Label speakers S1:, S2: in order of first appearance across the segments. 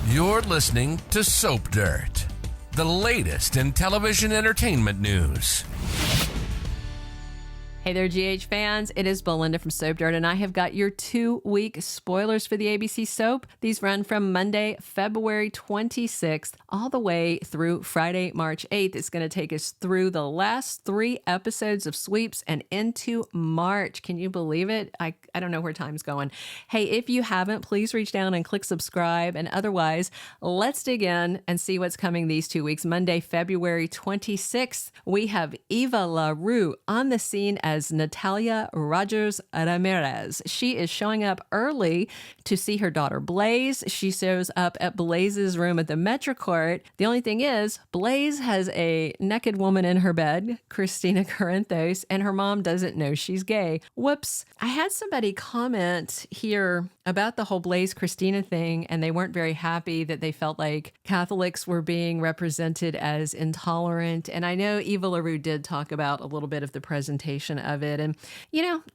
S1: You're listening to Soap Dirt, the latest in television entertainment news.
S2: Hey there, GH fans. It is Belinda from Soap Dirt, and I have got your 2-week spoilers for the ABC soap. These run from Monday, February 26th, all the way through Friday, March 8th. It's going to take us through the last 3 episodes of Sweeps and into March. Can you believe it? I don't know where time's going. Hey, if you haven't, please reach down and click subscribe. And otherwise, let's dig in and see what's coming these 2 weeks. Monday, February 26th, we have Eva LaRue on the scene as Natalia Rogers Ramirez. She is showing up early to see her daughter Blaze. She shows up at Blaze's room at the Metrocourt. The only thing is, Blaze has a naked woman in her bed, Kristina Corinthos, and her mom doesn't know she's gay. Whoops. I had somebody comment here about the whole Blaze Kristina thing, and they weren't very happy that they felt like Catholics were being represented as intolerant. And I know Eva LaRue did talk about a little bit of the presentation of it. And,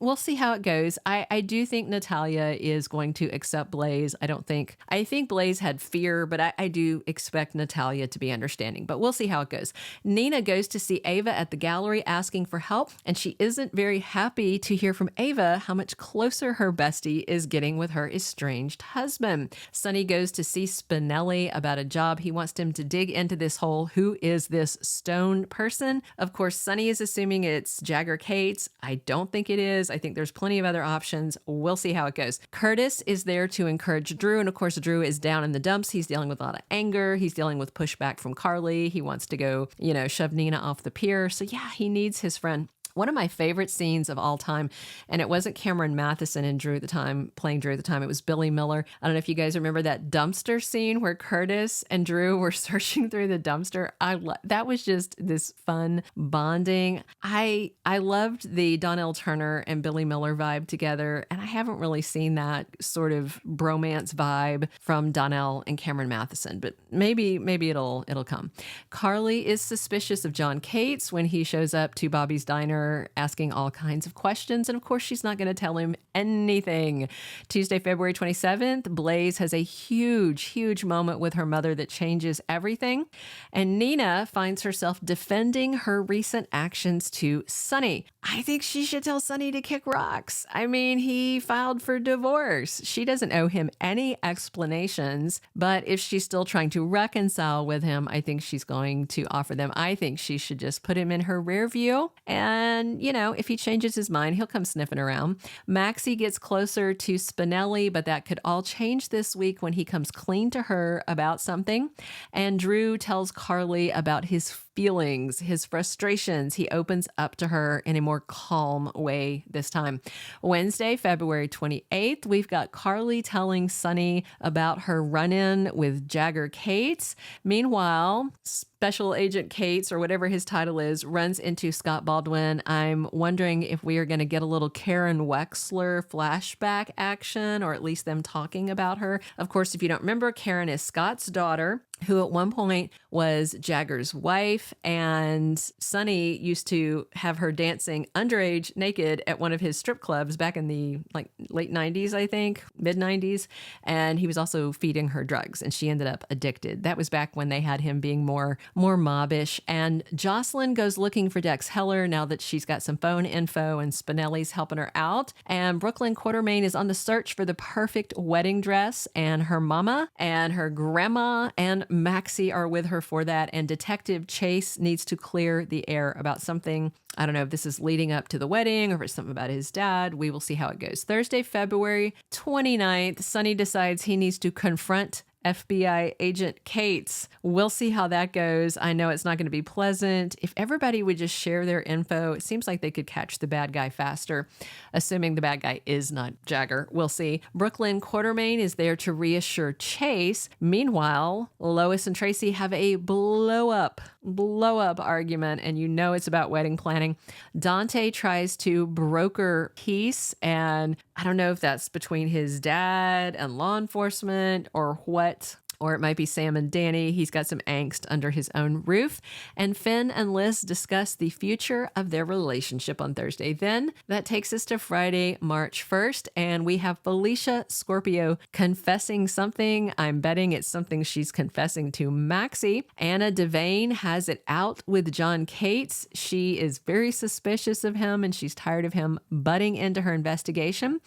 S2: we'll see how it goes. I do think Natalia is going to accept Blaze. I think Blaze had fear, but I do expect Natalia to be understanding. But we'll see how it goes. Nina goes to see Ava at the gallery asking for help, and she isn't very happy to hear from Ava how much closer her bestie is getting with her estranged husband. Sonny goes to see Spinelli about a job. He wants him to dig into this whole who is this stone person. Of course, Sonny is assuming it's Jagger Cates. I don't think it is. I think there's plenty of other options. We'll see how it goes. Curtis is there to encourage Drew. And of course, Drew is down in the dumps. He's dealing with a lot of anger. He's dealing with pushback from Carly. He wants to go, shove Nina off the pier. So yeah, he needs his friend. One of my favorite scenes of all time, and it wasn't Cameron Matheson and Drew at the time, playing Drew at the time, it was Billy Miller. I don't know if you guys remember that dumpster scene where Curtis and Drew were searching through the dumpster. That was just this fun bonding. I loved the Donnell Turner and Billy Miller vibe together, and I haven't really seen that sort of bromance vibe from Donnell and Cameron Matheson, but maybe it'll come. Carly is suspicious of John Cates when he shows up to Bobby's Diner asking all kinds of questions. And of course, she's not going to tell him anything. Tuesday, February 27th, Blaze has a huge moment with her mother that changes everything. And Nina finds herself defending her recent actions to Sonny. I think she should tell Sonny to kick rocks. I mean, he filed for divorce. She doesn't owe him any explanations, but if she's still trying to reconcile with him, I think she's going to offer them. I think she should just put him in her rear view, and if he changes his mind, he'll come sniffing around. Maxie gets closer to Spinelli, but that could all change this week when he comes clean to her about something. And Drew tells Carly about his feelings, his frustrations. He opens up to her in a more calm way this time. Wednesday, February 28th, we've got Carly telling Sonny about her run-in with Jagger Cates. Meanwhile, Special Agent Cates, or whatever his title is, runs into Scott Baldwin. I'm wondering if we are going to get a little Karen Wexler flashback action, or at least them talking about her. Of course, if you don't remember, Karen is Scott's daughter, who at one point was Jagger's wife, and Sonny used to have her dancing underage naked at one of his strip clubs back in the late 90s, I think, mid 90s. And he was also feeding her drugs, and she ended up addicted. That was back when they had him being more mobbish. And Jocelyn goes looking for Dex Heller now that she's got some phone info, and Spinelli's helping her out. And Brooklynn Quartermain is on the search for the perfect wedding dress, and her mama and her grandma and Maxie are with her for that, and Detective Chase needs to clear the air about something. I don't know if this is leading up to the wedding or if it's something about his dad. We will see how it goes. Thursday, February 29th, Sonny decides he needs to confront FBI agent Cates. We'll see how that goes. I know it's not going to be pleasant. If everybody would just share their info, it seems like they could catch the bad guy faster, assuming the bad guy is not Jagger. We'll see. Brooklynn Quartermain is there to reassure Chase. Meanwhile, Lois and Tracy have a blow up argument, and it's about wedding planning. Dante tries to broker peace, and I don't know if that's between his dad and law enforcement or what. or it might be Sam and Danny. He's got some angst under his own roof. And Finn and Liz discuss the future of their relationship on Thursday. Then that takes us to Friday, March 1st, and we have Felicia Scorpio confessing something. I'm betting it's something she's confessing to Maxie. Anna Devane has it out with John Cates. She is very suspicious of him, and she's tired of him butting into her investigation.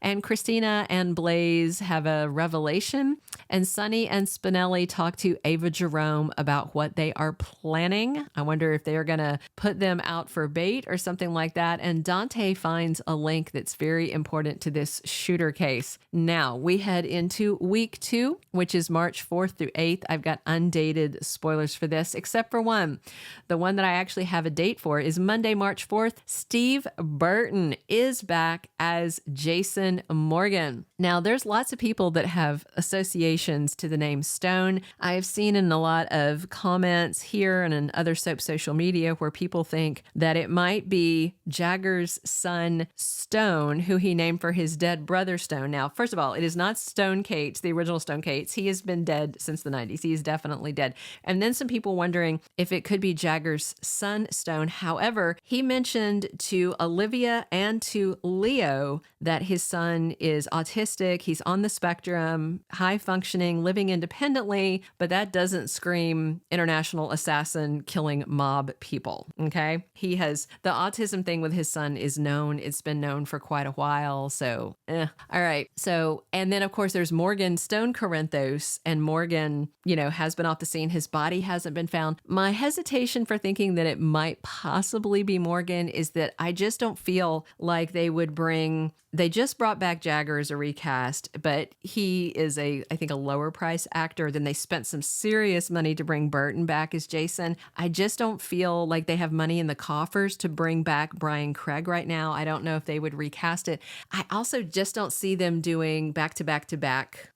S2: And Kristina and Blaze have a revelation, and Sonny and Spinelli talk to Ava Jerome about what they are planning. I wonder if they're going to put them out for bait or something like that. And Dante finds a link that's very important to this shooter case. Now we head into week 2, which is March 4th through 8th. I've got undated spoilers for this, except for one. The one that I actually have a date for is Monday, March 4th. Steve Burton is back as Jason Morgan. Now, there's lots of people that have associations to the name Stone. I have seen in a lot of comments here and in other soap social media where people think that it might be Jagger's son, Stone, who he named for his dead brother, Stone. Now, first of all, it is not Stone Cates, the original Stone Cates. He has been dead since the 90s. He is definitely dead. And then some people wondering if it could be Jagger's son, Stone. However, he mentioned to Olivia and to Leo that his son is autistic. He's on the spectrum, high functioning, living independently, but that doesn't scream international assassin killing mob people. Okay. He has the autism thing with his son is known. It's been known for quite a while. So, all right. So, and then of course there's Morgan Stone Corinthos, and Morgan, has been off the scene. His body hasn't been found. My hesitation for thinking that it might possibly be Morgan is that I just don't feel like they just brought back Jagger as a recast, but he is I think a lower price actor. Then they spent some serious money to bring Burton back as Jason. I just don't feel like they have money in the coffers to bring back Brian Craig right now. I don't know if they would recast it. I also just don't see them doing back to back to back,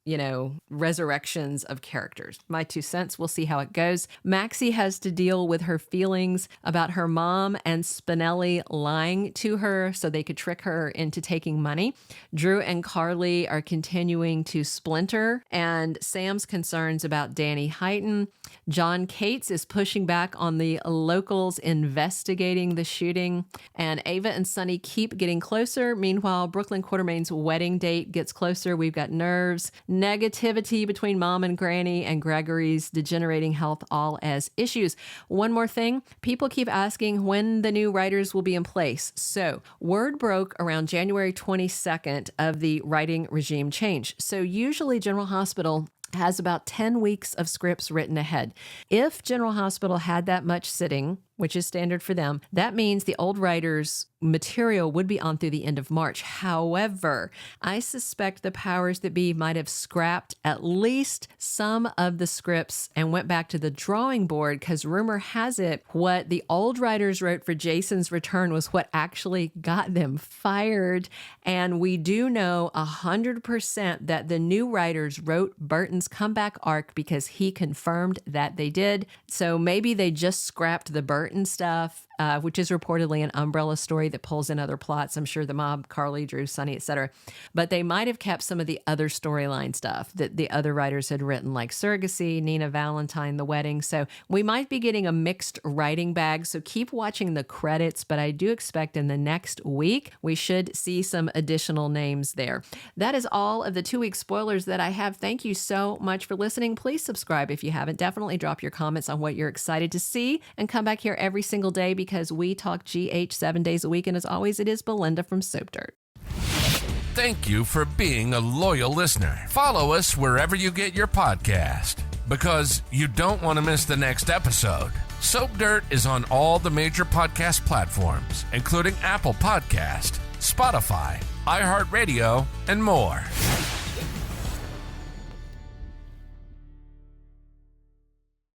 S2: resurrections of characters. My 2 cents. We'll see how it goes. Maxie has to deal with her feelings about her mom and Spinelli lying to her so they could trick her into taking money. Drew and Carly are continuing to splinter, and Sam's concerns about Danny heighten. John Cates is pushing back on the locals investigating the shooting, and Ava and Sonny keep getting closer. Meanwhile, Brooklynn Quartermain's wedding date gets closer. We've got nerves, negativity between Mom and Granny, and Gregory's degenerating health all as issues. One more thing, people keep asking when the new writers will be in place. So word broke around January 22nd of the writing regime change. So usually General Hospital has about 10 weeks of scripts written ahead. If General Hospital had that much sitting, which is standard for them, that means the old writers' material would be on through the end of March. However, I suspect the powers that be might have scrapped at least some of the scripts and went back to the drawing board, because rumor has it what the old writers wrote for Jason's return was what actually got them fired. And we do know 100% that the new writers wrote Burton's comeback arc because he confirmed that they did. So maybe they just scrapped the Burton stuff, which is reportedly an umbrella story that pulls in other plots. I'm sure the mob, Carly, Drew, Sonny, etc. But they might have kept some of the other storyline stuff that the other writers had written, like Surrogacy, Nina Valentine, The Wedding. So we might be getting a mixed writing bag. So keep watching the credits, but I do expect in the next week, we should see some additional names there. That is all of the 2-week spoilers that I have. Thank you so much for listening. Please subscribe if you haven't. Definitely drop your comments on what you're excited to see, and come back here every single day because we talk GH 7 days a week. And as always, it is Belinda from Soap Dirt.
S1: Thank you for being a loyal listener. Follow us wherever you get your podcast, because you don't want to miss the next episode. Soap Dirt is on all the major podcast platforms, including Apple Podcast, Spotify, iHeartRadio, and more.